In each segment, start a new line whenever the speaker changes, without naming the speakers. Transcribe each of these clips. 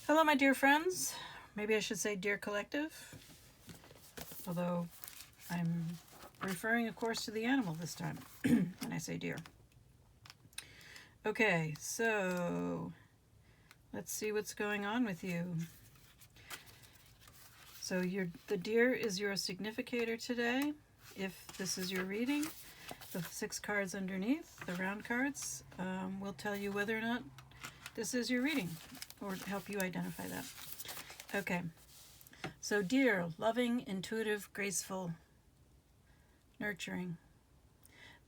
Hello, my dear friends. Maybe I should say dear collective, although I'm referring, of course, to the animal this time when I say dear. Okay, so let's see what's going on with you. So the deer is your significator today. If this is your reading, the 6 cards underneath, the round cards, will tell you whether or not this is your reading or help you identify that. Okay, so deer, loving, intuitive, graceful, nurturing.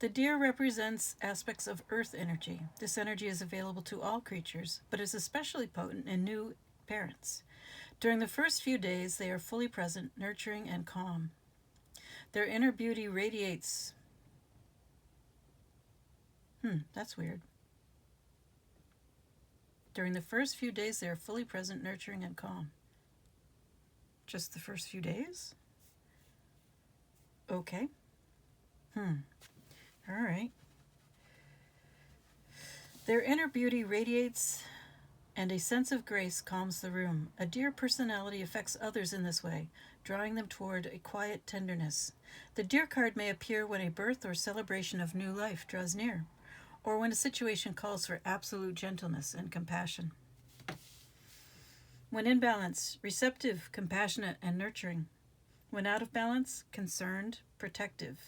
The deer represents aspects of earth energy. This energy is available to all creatures, but is especially potent in new parents. During the first few days, they are fully present, nurturing, and calm. Their inner beauty radiates. That's weird. During the first few days, they are fully present, nurturing, and calm. Just the first few days? Okay. All right. Their inner beauty radiates, and a sense of grace calms the room. A deer personality affects others in this way, drawing them toward a quiet tenderness. The deer card may appear when a birth or celebration of new life draws near, or when a situation calls for absolute gentleness and compassion. When in balance, receptive, compassionate, and nurturing. When out of balance, concerned, protective.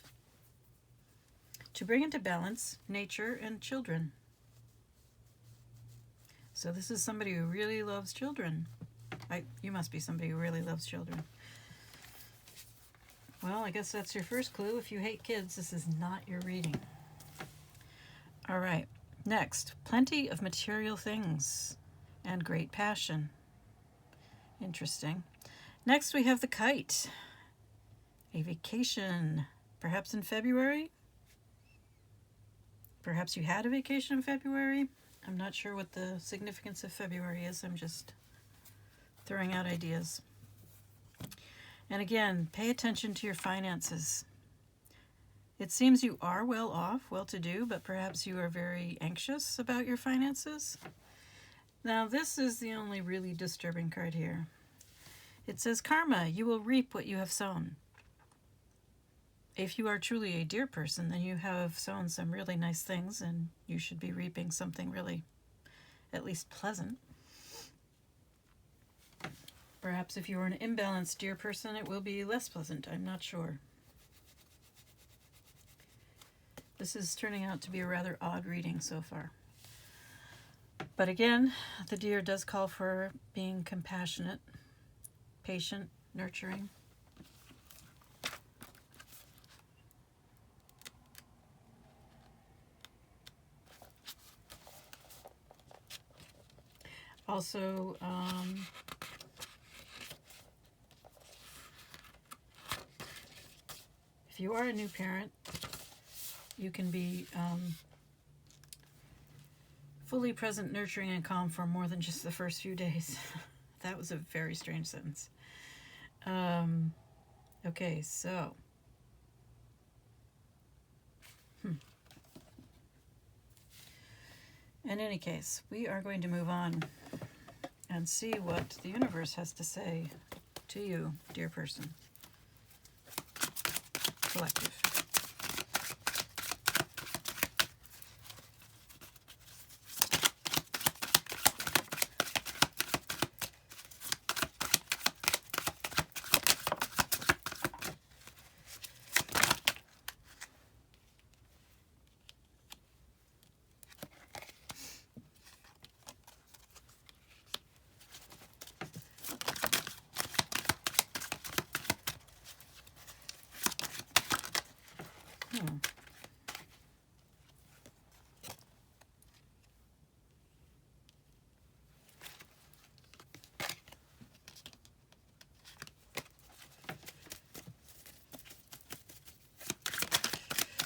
To bring into balance, nature and children. So this is somebody who really loves children. You must be somebody who really loves children. Well, I guess that's your first clue. If you hate kids, this is not your reading. All right, next, plenty of material things and great passion. Interesting. Next, we have the kite. A vacation, perhaps in February. Perhaps you had a vacation in February. I'm not sure what the significance of February is. I'm just throwing out ideas. And again, pay attention to your finances. It seems you are well off, well-to-do, but perhaps you are very anxious about your finances. Now, this is the only really disturbing card here. It says, karma, you will reap what you have sown. If you are truly a deer person, then you have sown some really nice things, and you should be reaping something really, at least pleasant. Perhaps if you are an imbalanced deer person, it will be less pleasant. I'm not sure. This is turning out to be a rather odd reading so far. But again, the deer does call for being compassionate, patient, nurturing. Also, if you are a new parent, you can be fully present, nurturing, and calm for more than just the first few days. That was a very strange sentence. Okay, so. In any case, we are going to move on and see what the universe has to say to you, dear person. Collective.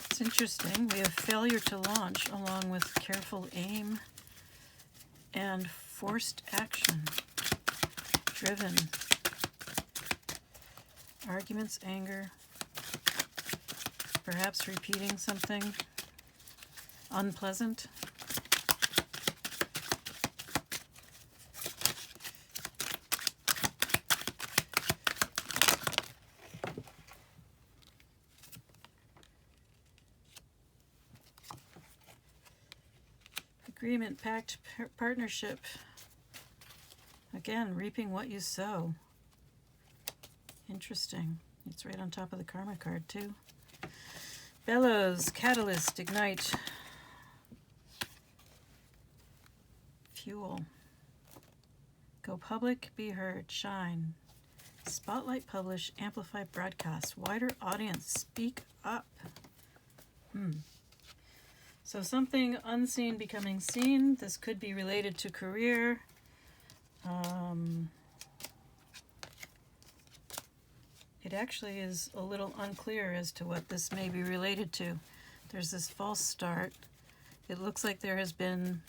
It's interesting. We have failure to launch along with careful aim and forced action. Driven. Arguments, anger. Perhaps repeating something unpleasant. agreement, pact, partnership. Again, reaping what you sow. Interesting. It's right on top of the karma card too. Bellows, catalyst, ignite. Fuel. Go public, be heard, shine. Spotlight, publish, amplify, broadcast. Wider audience, speak up. So something unseen becoming seen. This could be related to career. It actually is a little unclear as to what this may be related to. There's this false start. It looks like there have been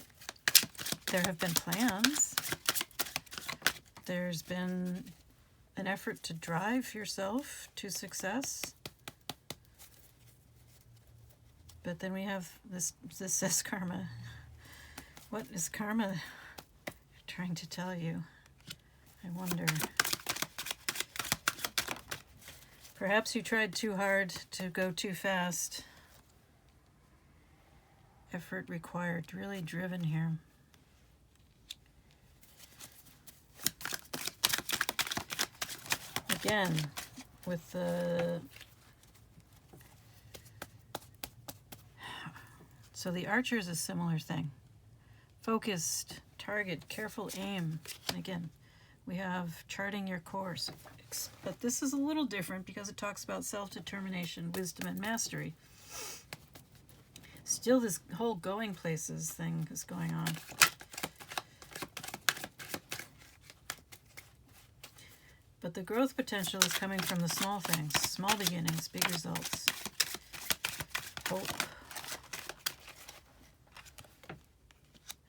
plans. There's been an effort to drive yourself to success. But then we have this says karma. What is karma trying to tell you? I wonder. Perhaps you tried too hard to go too fast. Effort required, really driven here. Again, with the... So the archer is a similar thing. Focused, target, careful aim. And again, we have charting your course. But this is a little different because it talks about self-determination, wisdom, and mastery. Still, this whole going places thing is going on. But the growth potential is coming from the small things, small beginnings, big results. Hope.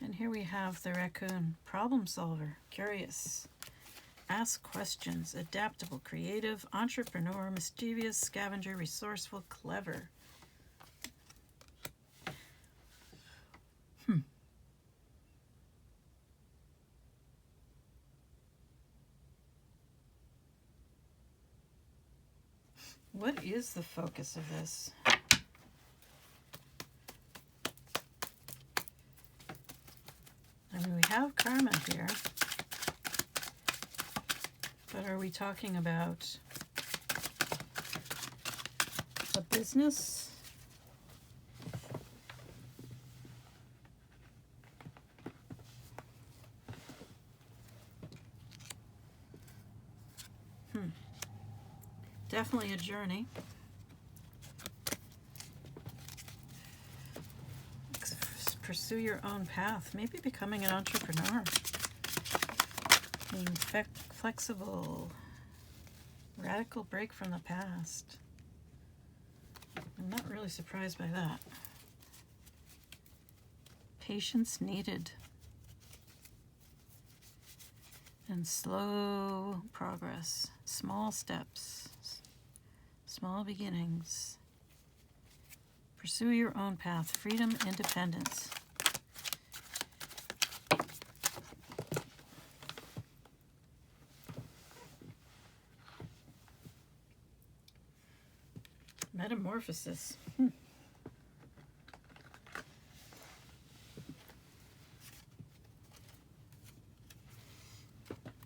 And here we have the raccoon, problem solver, curious. Ask questions, adaptable, creative, entrepreneur, mischievous, scavenger, resourceful, clever. What is the focus of this? I mean, we have karma here. But are we talking about a business? Definitely a journey. Pursue your own path. Maybe becoming an entrepreneur. Being flexible. Radical break from the past. I'm not really surprised by that. Patience needed. And slow progress. Small steps. Small beginnings. Pursue your own path. Freedom, independence. Metamorphosis.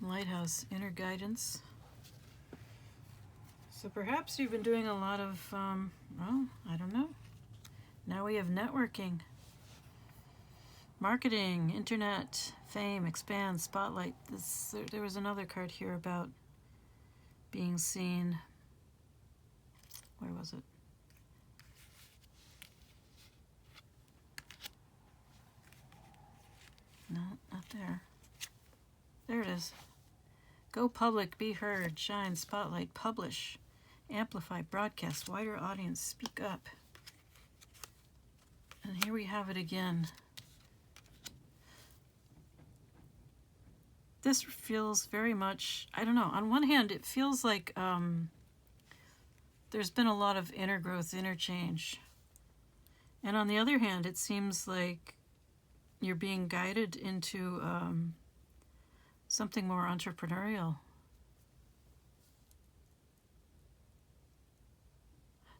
Lighthouse, inner guidance. So perhaps you've been doing a lot of, well, I don't know. Now we have networking, marketing, internet, fame, expand, spotlight. There was another card here about being seen. Where was it? No, not there. There it is. Go public, be heard, shine, spotlight, publish, amplify, broadcast, wider audience, speak up. And here we have it again. This feels very much, I don't know, on one hand it feels like there's been a lot of inner growth, interchange. And on the other hand, it seems like you're being guided into something more entrepreneurial.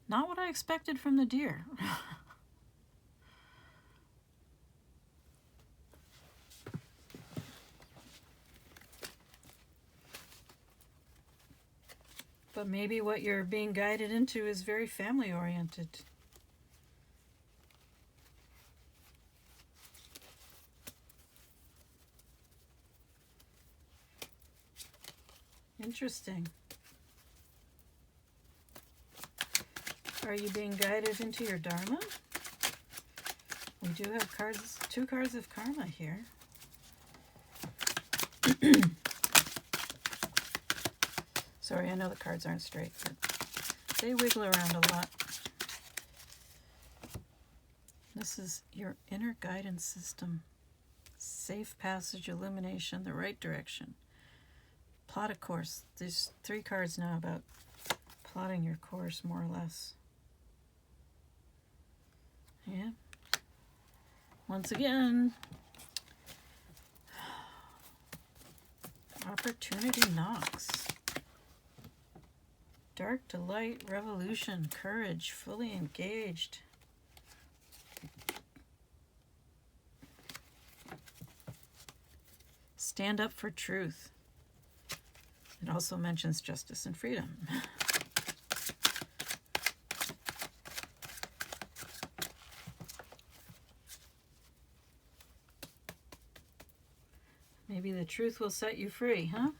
Not what I expected from the deer. But maybe what you're being guided into is very family oriented. Interesting. Are you being guided into your Dharma? We do have cards, 2 cards of karma here. Sorry, I know the cards aren't straight, but they wiggle around a lot. This is your inner guidance system. Safe passage, illumination, the right direction. Plot a course. There's 3 cards now about plotting your course, more or less. Yeah. Once again, opportunity knocks. Dark to light, revolution, courage, fully engaged. Stand up for truth. It also mentions justice and freedom. Maybe the truth will set you free, huh?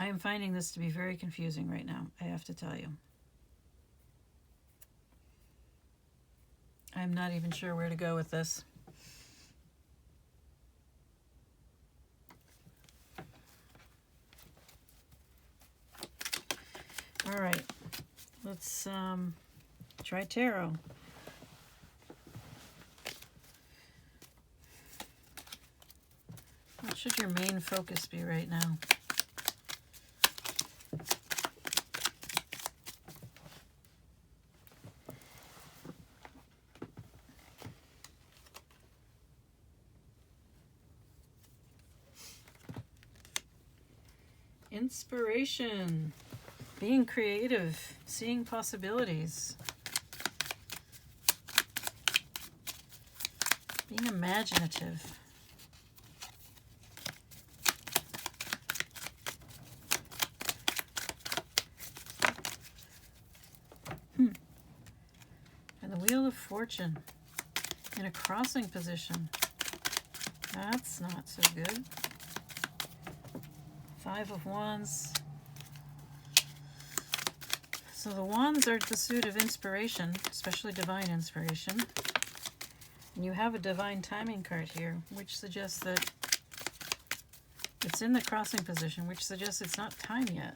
I am finding this to be very confusing right now, I have to tell you. I'm not even sure where to go with this. All right, let's try tarot. What should your main focus be right now? Inspiration. Being creative, seeing possibilities, being imaginative. And the Wheel of Fortune in a crossing position. That's not so good. 5 of Wands. So the wands are the suit of inspiration, especially divine inspiration. And you have a divine timing card here, which suggests that it's in the crossing position, which suggests it's not time yet.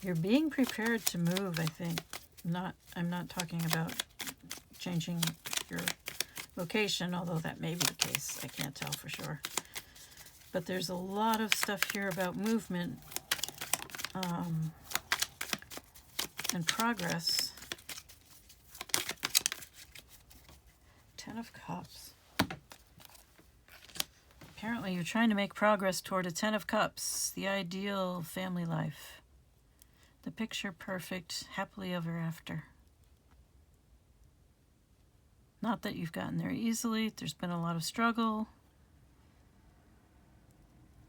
You're being prepared to move, I think. I'm not talking about changing your location, although that may be the case. I can't tell for sure. But there's a lot of stuff here about movement and progress. 10 of Cups. Apparently you're trying to make progress toward a 10 of Cups, the ideal family life. The picture perfect, happily ever after. Not that you've gotten there easily. There's been a lot of struggle.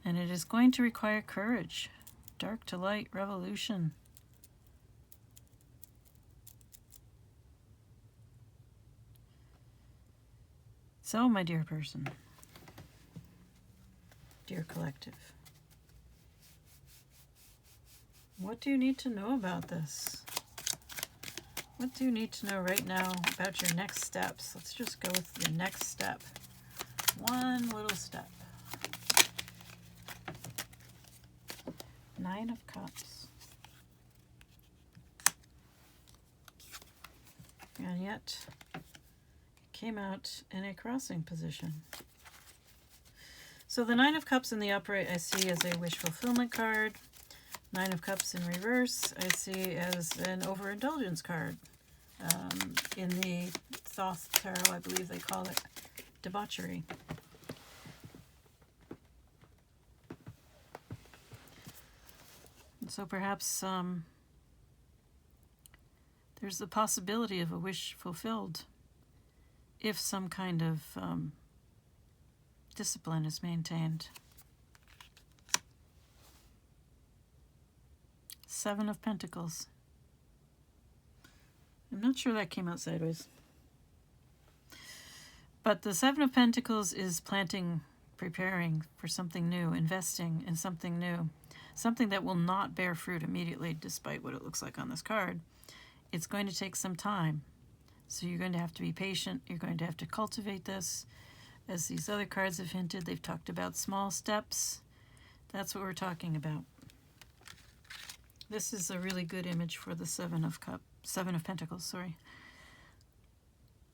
And it is going to require courage. Dark to light, revolution. So, my dear person, dear collective, what do you need to know about this? What do you need to know right now about your next steps? Let's just go with your next step. One little step. 9 of Cups. And yet, it came out in a crossing position. So the 9 of Cups in the upright I see as a wish fulfillment card. 9 of Cups in reverse I see as an overindulgence card. In the Thoth Tarot, I believe they call it debauchery. So perhaps there's the possibility of a wish fulfilled if some kind of discipline is maintained. Seven of Pentacles. I'm not sure that came out sideways. But the Seven of Pentacles is planting, preparing for something new, investing in something new, something that will not bear fruit immediately, despite what it looks like on this card. It's going to take some time. So you're going to have to be patient. You're going to have to cultivate this. As these other cards have hinted, they've talked about small steps. That's what we're talking about. This is a really good image for the Seven of Pentacles, sorry.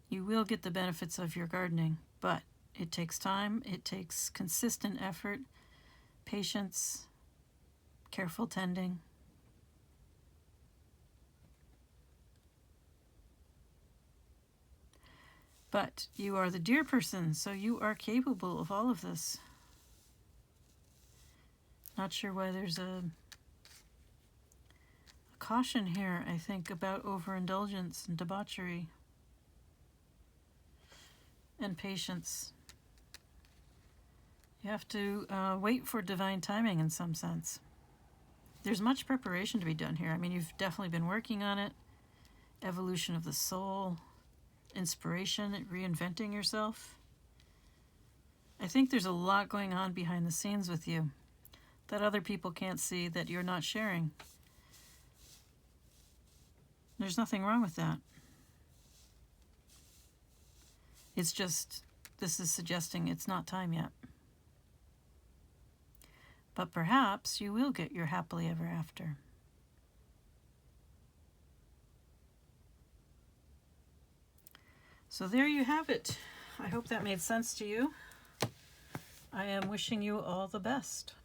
You will get the benefits of your gardening, but it takes time, it takes consistent effort, patience, careful tending. But you are the deer person, so you are capable of all of this. Not sure why there's a caution here, I think, about overindulgence and debauchery and patience. You have to wait for divine timing in some sense. There's much preparation to be done here. I mean, you've definitely been working on it. Evolution of the soul, inspiration, reinventing yourself. I think there's a lot going on behind the scenes with you that other people can't see, that you're not sharing. There's nothing wrong with that. It's just, this is suggesting it's not time yet. But perhaps you will get your happily ever after. So there you have it. I hope that made sense to you. I am wishing you all the best.